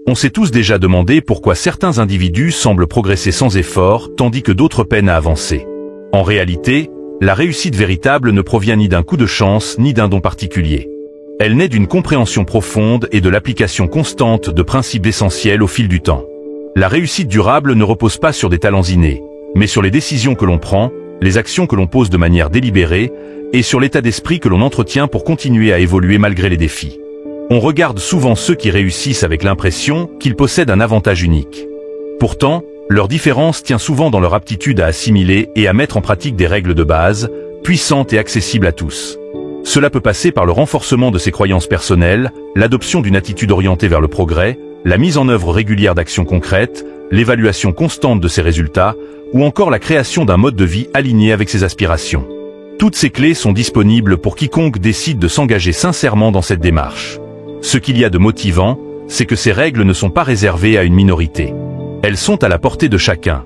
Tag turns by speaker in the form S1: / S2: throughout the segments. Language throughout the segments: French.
S1: On s'est tous déjà demandé pourquoi certains individus semblent progresser sans effort, tandis que d'autres peinent à avancer. En réalité, la réussite véritable ne provient ni d'un coup de chance, ni d'un don particulier. Elle naît d'une compréhension profonde et de l'application constante de principes essentiels au fil du temps. La réussite durable ne repose pas sur des talents innés, mais sur les décisions que l'on prend, les actions que l'on pose de manière délibérée, et sur l'état d'esprit que l'on entretient pour continuer à évoluer malgré les défis. On regarde souvent ceux qui réussissent avec l'impression qu'ils possèdent un avantage unique. Pourtant, leur différence tient souvent dans leur aptitude à assimiler et à mettre en pratique des règles de base, puissantes et accessibles à tous. Cela peut passer par le renforcement de ses croyances personnelles, l'adoption d'une attitude orientée vers le progrès, la mise en œuvre régulière d'actions concrètes, l'évaluation constante de ses résultats, ou encore la création d'un mode de vie aligné avec ses aspirations. Toutes ces clés sont disponibles pour quiconque décide de s'engager sincèrement dans cette démarche. Ce qu'il y a de motivant, c'est que ces règles ne sont pas réservées à une minorité. Elles sont à la portée de chacun.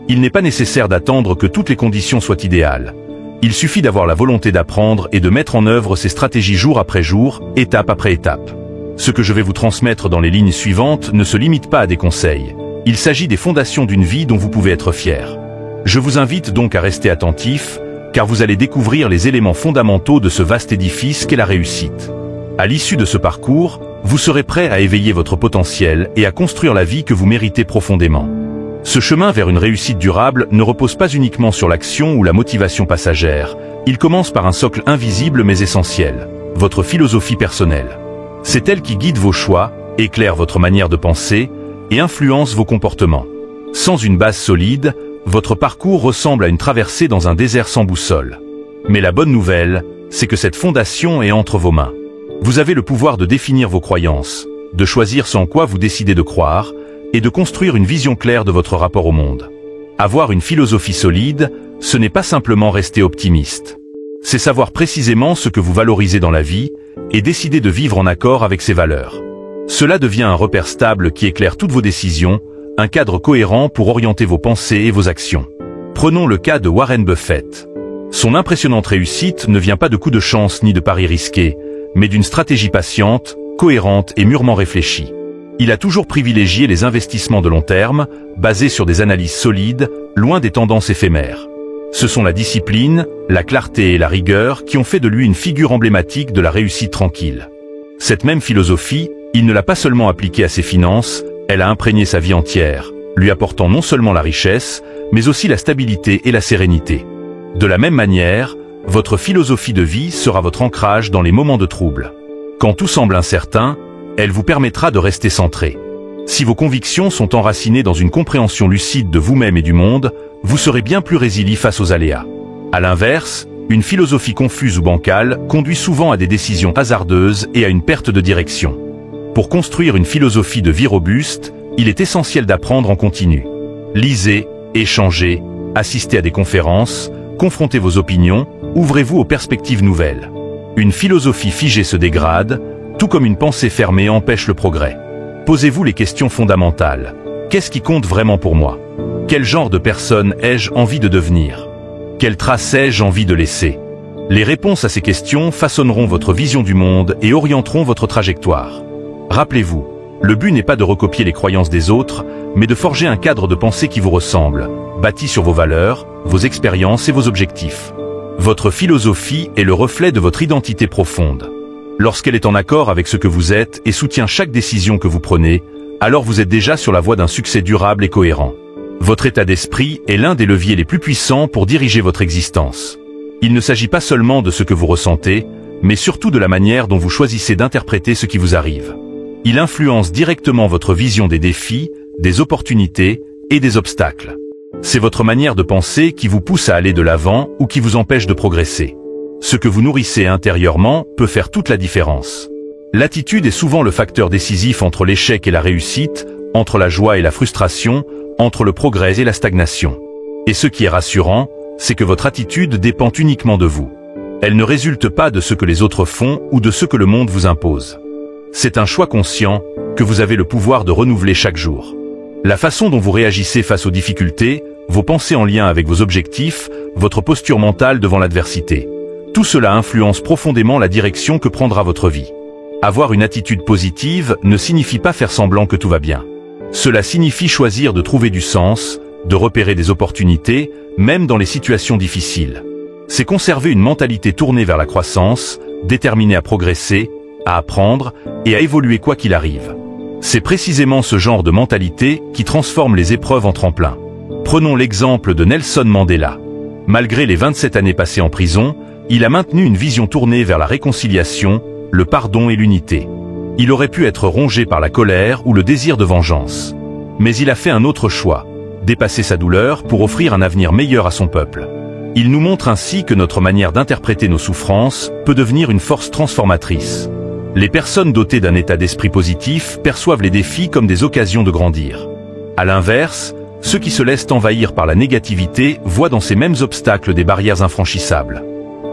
S1: Il n'est pas nécessaire d'attendre que toutes les conditions soient idéales. Il suffit d'avoir la volonté d'apprendre et de mettre en œuvre ces stratégies jour après jour, étape après étape. Ce que je vais vous transmettre dans les lignes suivantes ne se limite pas à des conseils. Il s'agit des fondations d'une vie dont vous pouvez être fier. Je vous invite donc à rester attentif, car vous allez découvrir les éléments fondamentaux de ce vaste édifice qu'est la réussite. À l'issue de ce parcours, vous serez prêt à éveiller votre potentiel et à construire la vie que vous méritez profondément. Ce chemin vers une réussite durable ne repose pas uniquement sur l'action ou la motivation passagère. Il commence par un socle invisible mais essentiel, votre philosophie personnelle. C'est elle qui guide vos choix, éclaire votre manière de penser et influence vos comportements. Sans une base solide, votre parcours ressemble à une traversée dans un désert sans boussole. Mais la bonne nouvelle, c'est que cette fondation est entre vos mains. Vous avez le pouvoir de définir vos croyances, de choisir ce en quoi vous décidez de croire, et de construire une vision claire de votre rapport au monde. Avoir une philosophie solide, ce n'est pas simplement rester optimiste. C'est savoir précisément ce que vous valorisez dans la vie, et décider de vivre en accord avec ces valeurs. Cela devient un repère stable qui éclaire toutes vos décisions, un cadre cohérent pour orienter vos pensées et vos actions. Prenons le cas de Warren Buffett. Son impressionnante réussite ne vient pas de coups de chance ni de paris risqués, mais d'une stratégie patiente, cohérente et mûrement réfléchie. Il a toujours privilégié les investissements de long terme, basés sur des analyses solides, loin des tendances éphémères. Ce sont la discipline, la clarté et la rigueur qui ont fait de lui une figure emblématique de la réussite tranquille. Cette même philosophie, il ne l'a pas seulement appliquée à ses finances, elle a imprégné sa vie entière, lui apportant non seulement la richesse, mais aussi la stabilité et la sérénité. De la même manière, votre philosophie de vie sera votre ancrage dans les moments de trouble. Quand tout semble incertain, elle vous permettra de rester centré. Si vos convictions sont enracinées dans une compréhension lucide de vous-même et du monde, vous serez bien plus résilient face aux aléas. À l'inverse, une philosophie confuse ou bancale conduit souvent à des décisions hasardeuses et à une perte de direction. Pour construire une philosophie de vie robuste, il est essentiel d'apprendre en continu. Lisez, échangez, assistez à des conférences, confrontez vos opinions, ouvrez-vous aux perspectives nouvelles. Une philosophie figée se dégrade, tout comme une pensée fermée empêche le progrès. Posez-vous les questions fondamentales. Qu'est-ce qui compte vraiment pour moi? Quel genre de personne ai-je envie de devenir? Quelle trace ai-je envie de laisser? Les réponses à ces questions façonneront votre vision du monde et orienteront votre trajectoire. Rappelez-vous, le but n'est pas de recopier les croyances des autres, mais de forger un cadre de pensée qui vous ressemble, bâti sur vos valeurs, vos expériences et vos objectifs. Votre philosophie est le reflet de votre identité profonde. Lorsqu'elle est en accord avec ce que vous êtes et soutient chaque décision que vous prenez, alors vous êtes déjà sur la voie d'un succès durable et cohérent. Votre état d'esprit est l'un des leviers les plus puissants pour diriger votre existence. Il ne s'agit pas seulement de ce que vous ressentez, mais surtout de la manière dont vous choisissez d'interpréter ce qui vous arrive. Il influence directement votre vision des défis, des opportunités et des obstacles. C'est votre manière de penser qui vous pousse à aller de l'avant ou qui vous empêche de progresser. Ce que vous nourrissez intérieurement peut faire toute la différence. L'attitude est souvent le facteur décisif entre l'échec et la réussite, entre la joie et la frustration, entre le progrès et la stagnation. Et ce qui est rassurant, c'est que votre attitude dépend uniquement de vous. Elle ne résulte pas de ce que les autres font ou de ce que le monde vous impose. C'est un choix conscient que vous avez le pouvoir de renouveler chaque jour. La façon dont vous réagissez face aux difficultés, vos pensées en lien avec vos objectifs, votre posture mentale devant l'adversité. Tout cela influence profondément la direction que prendra votre vie. Avoir une attitude positive ne signifie pas faire semblant que tout va bien. Cela signifie choisir de trouver du sens, de repérer des opportunités, même dans les situations difficiles. C'est conserver une mentalité tournée vers la croissance, déterminée à progresser, à apprendre et à évoluer quoi qu'il arrive. C'est précisément ce genre de mentalité qui transforme les épreuves en tremplin. Prenons l'exemple de Nelson Mandela. Malgré les 27 années passées en prison, il a maintenu une vision tournée vers la réconciliation, le pardon et l'unité. Il aurait pu être rongé par la colère ou le désir de vengeance. Mais il a fait un autre choix, dépasser sa douleur pour offrir un avenir meilleur à son peuple. Il nous montre ainsi que notre manière d'interpréter nos souffrances peut devenir une force transformatrice. Les personnes dotées d'un état d'esprit positif perçoivent les défis comme des occasions de grandir. À l'inverse, ceux qui se laissent envahir par la négativité voient dans ces mêmes obstacles des barrières infranchissables.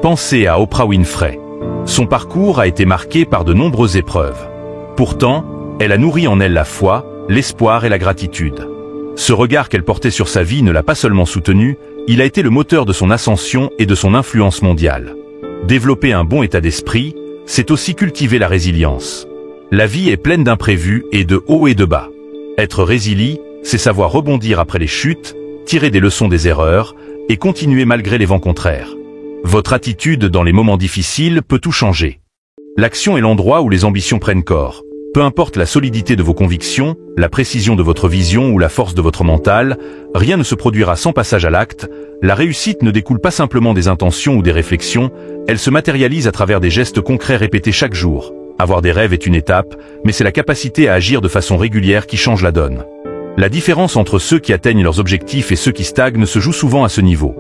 S1: Pensez à Oprah Winfrey. Son parcours a été marqué par de nombreuses épreuves. Pourtant, elle a nourri en elle la foi, l'espoir et la gratitude. Ce regard qu'elle portait sur sa vie ne l'a pas seulement soutenue, il a été le moteur de son ascension et de son influence mondiale. Développer un bon état d'esprit, c'est aussi cultiver la résilience. La vie est pleine d'imprévus et de hauts et de bas. Être résilient, c'est savoir rebondir après les chutes, tirer des leçons des erreurs et continuer malgré les vents contraires. Votre attitude dans les moments difficiles peut tout changer. L'action est l'endroit où les ambitions prennent corps. Peu importe la solidité de vos convictions, la précision de votre vision ou la force de votre mental, rien ne se produira sans passage à l'acte. La réussite ne découle pas simplement des intentions ou des réflexions, elle se matérialise à travers des gestes concrets répétés chaque jour. Avoir des rêves est une étape, mais c'est la capacité à agir de façon régulière qui change la donne. La différence entre ceux qui atteignent leurs objectifs et ceux qui stagnent se joue souvent à ce niveau.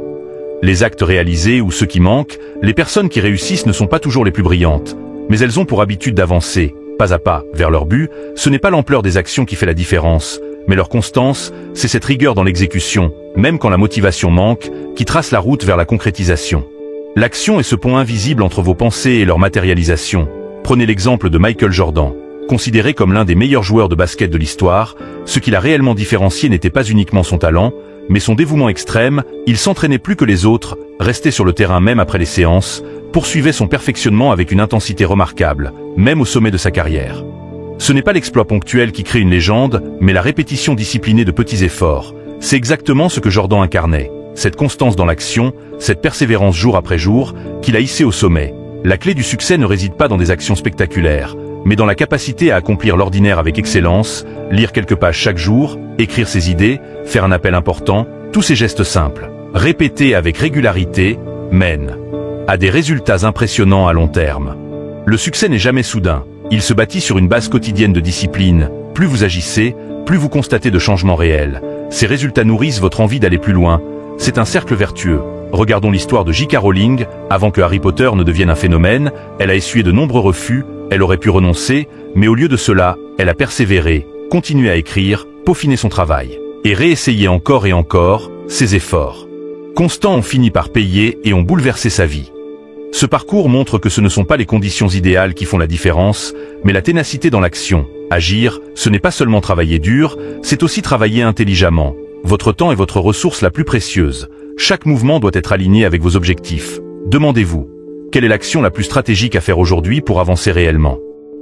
S1: Les actes réalisés ou ceux qui manquent, les personnes qui réussissent ne sont pas toujours les plus brillantes, mais elles ont pour habitude d'avancer, pas à pas, vers leur but. Ce n'est pas l'ampleur des actions qui fait la différence, mais leur constance, c'est cette rigueur dans l'exécution, même quand la motivation manque, qui trace la route vers la concrétisation. L'action est ce pont invisible entre vos pensées et leur matérialisation. Prenez l'exemple de Michael Jordan. Considéré comme l'un des meilleurs joueurs de basket de l'histoire, ce qui l'a réellement différencié n'était pas uniquement son talent, mais son dévouement extrême. Il s'entraînait plus que les autres, restait sur le terrain même après les séances, poursuivait son perfectionnement avec une intensité remarquable, même au sommet de sa carrière. Ce n'est pas l'exploit ponctuel qui crée une légende, mais la répétition disciplinée de petits efforts. C'est exactement ce que Jordan incarnait, cette constance dans l'action, cette persévérance jour après jour, qui l'a hissé au sommet. La clé du succès ne réside pas dans des actions spectaculaires, mais dans la capacité à accomplir l'ordinaire avec excellence, lire quelques pages chaque jour, écrire ses idées, faire un appel important, tous ces gestes simples, répétés avec régularité, mènent à des résultats impressionnants à long terme. Le succès n'est jamais soudain, il se bâtit sur une base quotidienne de discipline. Plus vous agissez, plus vous constatez de changements réels. Ces résultats nourrissent votre envie d'aller plus loin. C'est un cercle vertueux. Regardons l'histoire de J.K. Rowling. Avant que Harry Potter ne devienne un phénomène, elle a essuyé de nombreux refus, elle aurait pu renoncer, mais au lieu de cela, elle a persévéré, continué à écrire, peaufiné son travail, et réessayé encore et encore ses efforts. Constants ont fini par payer et ont bouleversé sa vie. Ce parcours montre que ce ne sont pas les conditions idéales qui font la différence, mais la ténacité dans l'action. Agir, ce n'est pas seulement travailler dur, c'est aussi travailler intelligemment. Votre temps est votre ressource la plus précieuse. Chaque mouvement doit être aligné avec vos objectifs. Demandez-vous, quelle est l'action la plus stratégique à faire aujourd'hui pour avancer réellement?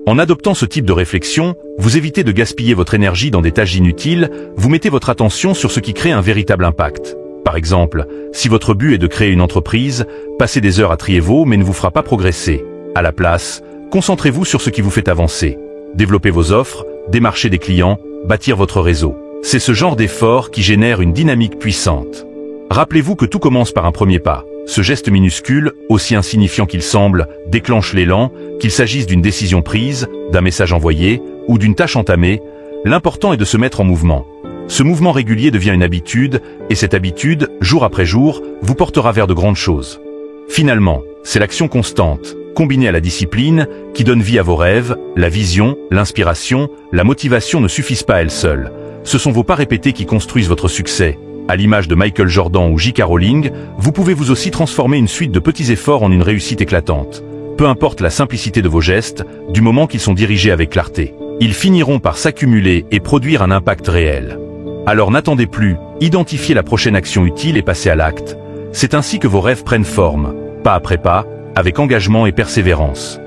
S1: En adoptant ce type de réflexion, vous évitez de gaspiller votre énergie dans des tâches inutiles, vous mettez votre attention sur ce qui crée un véritable impact. Par exemple, si votre but est de créer une entreprise, passez des heures à trier vos mais ne vous fera pas progresser. À la place, concentrez-vous sur ce qui vous fait avancer. Développez vos offres, démarchez des clients, bâtir votre réseau. C'est ce genre d'effort qui génère une dynamique puissante. Rappelez-vous que tout commence par un premier pas. Ce geste minuscule, aussi insignifiant qu'il semble, déclenche l'élan, qu'il s'agisse d'une décision prise, d'un message envoyé, ou d'une tâche entamée. L'important est de se mettre en mouvement. Ce mouvement régulier devient une habitude, et cette habitude, jour après jour, vous portera vers de grandes choses. Finalement, c'est l'action constante, combinée à la discipline, qui donne vie à vos rêves. La vision, l'inspiration, la motivation ne suffisent pas à elles seules. Ce sont vos pas répétés qui construisent votre succès. À l'image de Michael Jordan ou J.K. Rowling, vous pouvez vous aussi transformer une suite de petits efforts en une réussite éclatante. Peu importe la simplicité de vos gestes, du moment qu'ils sont dirigés avec clarté, ils finiront par s'accumuler et produire un impact réel. Alors n'attendez plus, identifiez la prochaine action utile et passez à l'acte. C'est ainsi que vos rêves prennent forme, pas après pas, avec engagement et persévérance.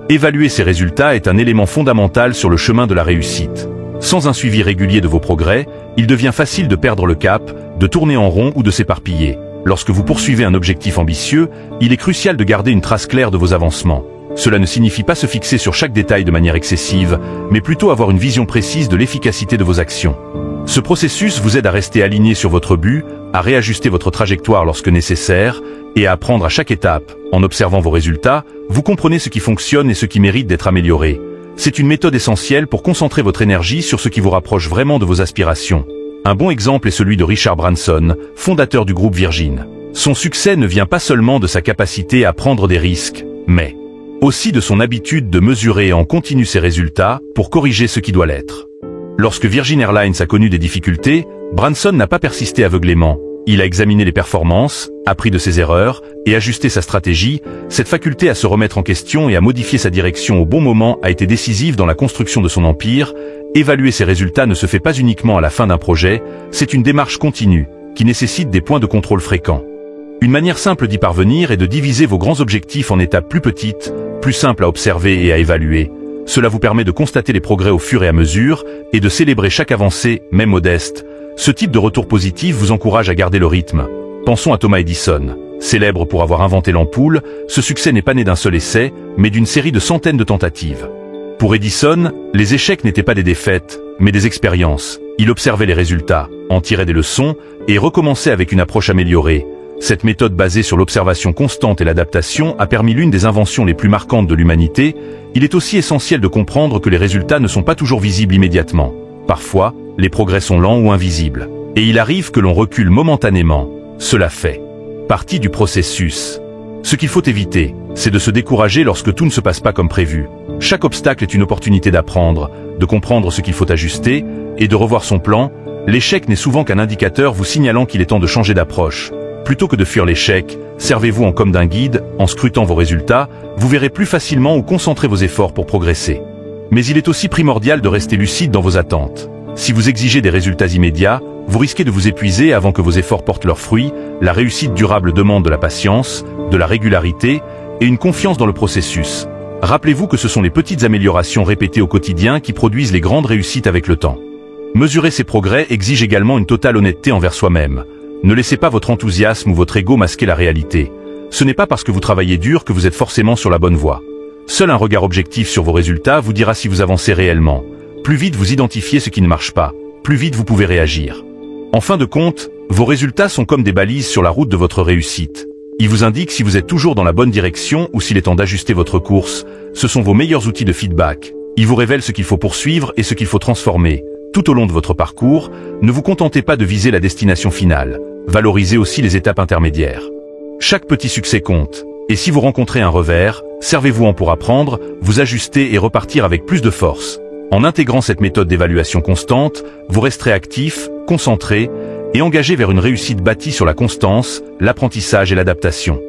S1: Évaluer ces résultats est un élément fondamental sur le chemin de la réussite. Sans un suivi régulier de vos progrès, il devient facile de perdre le cap, de tourner en rond ou de s'éparpiller. Lorsque vous poursuivez un objectif ambitieux, il est crucial de garder une trace claire de vos avancements. Cela ne signifie pas se fixer sur chaque détail de manière excessive, mais plutôt avoir une vision précise de l'efficacité de vos actions. Ce processus vous aide à rester aligné sur votre but, à réajuster votre trajectoire lorsque nécessaire, et à apprendre à chaque étape. En observant vos résultats, vous comprenez ce qui fonctionne et ce qui mérite d'être amélioré. C'est une méthode essentielle pour concentrer votre énergie sur ce qui vous rapproche vraiment de vos aspirations. Un bon exemple est celui de Richard Branson, fondateur du groupe Virgin. Son succès ne vient pas seulement de sa capacité à prendre des risques, mais aussi de son habitude de mesurer en continu ses résultats pour corriger ce qui doit l'être. Lorsque Virgin Airlines a connu des difficultés, Branson n'a pas persisté aveuglément. Il a examiné les performances, appris de ses erreurs et ajusté sa stratégie. Cette faculté à se remettre en question et à modifier sa direction au bon moment a été décisive dans la construction de son empire. Évaluer ses résultats ne se fait pas uniquement à la fin d'un projet, c'est une démarche continue, qui nécessite des points de contrôle fréquents. Une manière simple d'y parvenir est de diviser vos grands objectifs en étapes plus petites, plus simples à observer et à évaluer. Cela vous permet de constater les progrès au fur et à mesure, et de célébrer chaque avancée, même modeste. Ce type de retour positif vous encourage à garder le rythme. Pensons à Thomas Edison. Célèbre pour avoir inventé l'ampoule, ce succès n'est pas né d'un seul essai, mais d'une série de centaines de tentatives. Pour Edison, les échecs n'étaient pas des défaites, mais des expériences. Il observait les résultats, en tirait des leçons, et recommençait avec une approche améliorée. Cette méthode basée sur l'observation constante et l'adaptation a permis l'une des inventions les plus marquantes de l'humanité. Il est aussi essentiel de comprendre que les résultats ne sont pas toujours visibles immédiatement. Parfois, les progrès sont lents ou invisibles. Et il arrive que l'on recule momentanément. Cela fait partie du processus. Ce qu'il faut éviter, c'est de se décourager lorsque tout ne se passe pas comme prévu. Chaque obstacle est une opportunité d'apprendre, de comprendre ce qu'il faut ajuster et de revoir son plan. L'échec n'est souvent qu'un indicateur vous signalant qu'il est temps de changer d'approche. Plutôt que de fuir l'échec, servez-vous comme d'un guide, en scrutant vos résultats, vous verrez plus facilement où concentrer vos efforts pour progresser. Mais il est aussi primordial de rester lucide dans vos attentes. Si vous exigez des résultats immédiats, vous risquez de vous épuiser avant que vos efforts portent leurs fruits. La réussite durable demande de la patience, de la régularité et une confiance dans le processus. Rappelez-vous que ce sont les petites améliorations répétées au quotidien qui produisent les grandes réussites avec le temps. Mesurer ces progrès exige également une totale honnêteté envers soi-même. Ne laissez pas votre enthousiasme ou votre ego masquer la réalité. Ce n'est pas parce que vous travaillez dur que vous êtes forcément sur la bonne voie. Seul un regard objectif sur vos résultats vous dira si vous avancez réellement. Plus vite vous identifiez ce qui ne marche pas, plus vite vous pouvez réagir. En fin de compte, vos résultats sont comme des balises sur la route de votre réussite. Ils vous indiquent si vous êtes toujours dans la bonne direction ou s'il est temps d'ajuster votre course. Ce sont vos meilleurs outils de feedback. Ils vous révèlent ce qu'il faut poursuivre et ce qu'il faut transformer. Tout au long de votre parcours, ne vous contentez pas de viser la destination finale. Valorisez aussi les étapes intermédiaires. Chaque petit succès compte. Et si vous rencontrez un revers, servez-vous-en pour apprendre, vous ajuster et repartir avec plus de force. En intégrant cette méthode d'évaluation constante, vous resterez actif, concentré et engagé vers une réussite bâtie sur la constance, l'apprentissage et l'adaptation.